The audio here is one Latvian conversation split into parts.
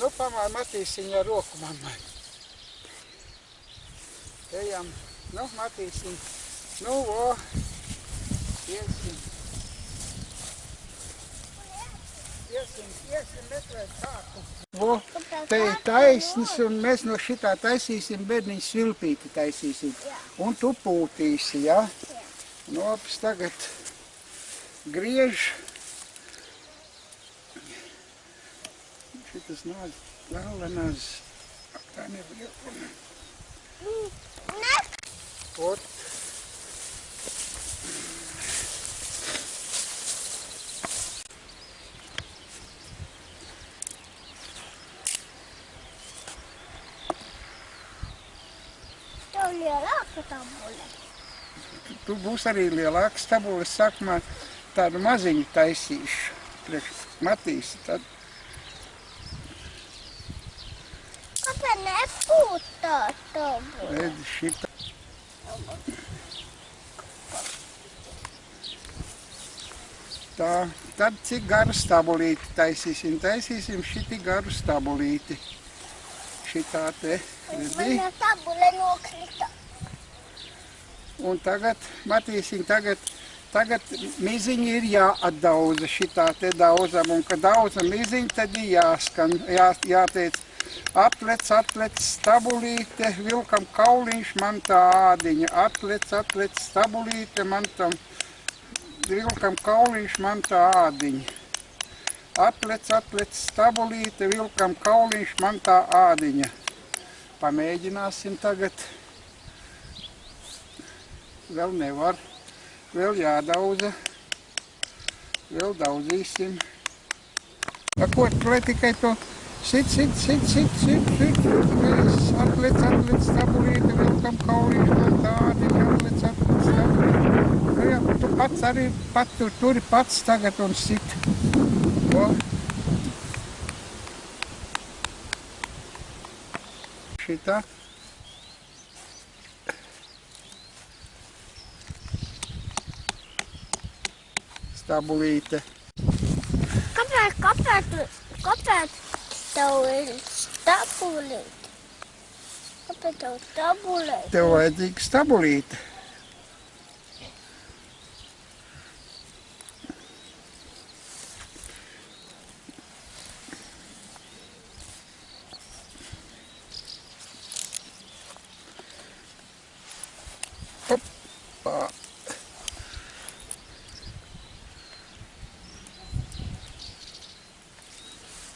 Nu, matīsim ar roku mammai. Ejam. Nu, matīsim. Nu, o. Iesim. Iesim meklēt kāku. O, te ir taisnes, un mēs no šitā taisīsim bērniņu svilpīti taisīsim. Un tu pūtīsi, ja? Nu, opas tagad griež. Šitas nāc, galvenās. Tā nevar. Ne? Ot. Tev lielāka tabule. Tu būs arī lielāks tabules. Sākumā tādu maziņu taisīšu. Priekš matīsi tad. Kāpēc nepūt tā tabule? Redzi šitā. Tā, tad cik garu stabulīti taisīsim? Taisīsim šiti garu stabulīti. Šitā te, redzi? Mana tabule nokrita. Un tagad, matīsim, tagad miziņi ir jāatdauza šitā te daudzam. Un, kad daudzam miziņi, tad ir jāskan, jāteic atlec, stabulīte, vilkam kauliņš, man tā ādiņa. Atlec, stabulīte, man tam, vilkam kauliņš, man tā ādiņa. Atlec, stabulīte, vilkam kauliņš, man tā ādiņa. Pamēģināsim tagad. Vēl nevar. Vēl jādauza. Vēl daudzīsim. Ko, lai tikai to sit. Atlec, stabulīte, vilkam kauliņš, man tā ādiņa. Atlec, stabulīte. Nu jā, tu pats arī, turi pats tagad un sit. O. Šitā. Stabulīte. Kāpēc tev ir stabulīte? Kāpēc tev stabulīte? Tev vajadzīga stabulīte. Hoppa.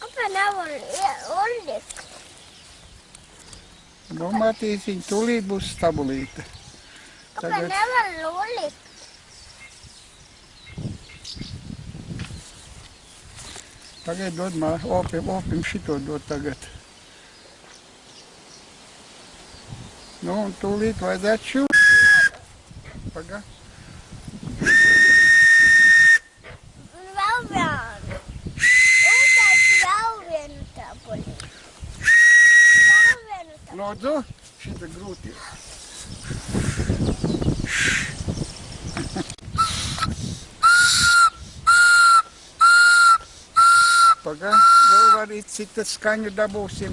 Kāpēc nevar uzlikt? Nu, matīsiņ, tūlīt būs stabulīte. Kāpēc nevar uzlikt? Tagad dod opim šito dod tagad. Nu, un tūlīt vajadzētu šūt. Pagā. Un vēl vienu. Uztais vēl vienu tabulīti. Vēl vienu tabulīti. Lūdzu, šita grūti. Pagā, vēl arī citas skaņu dabūsim.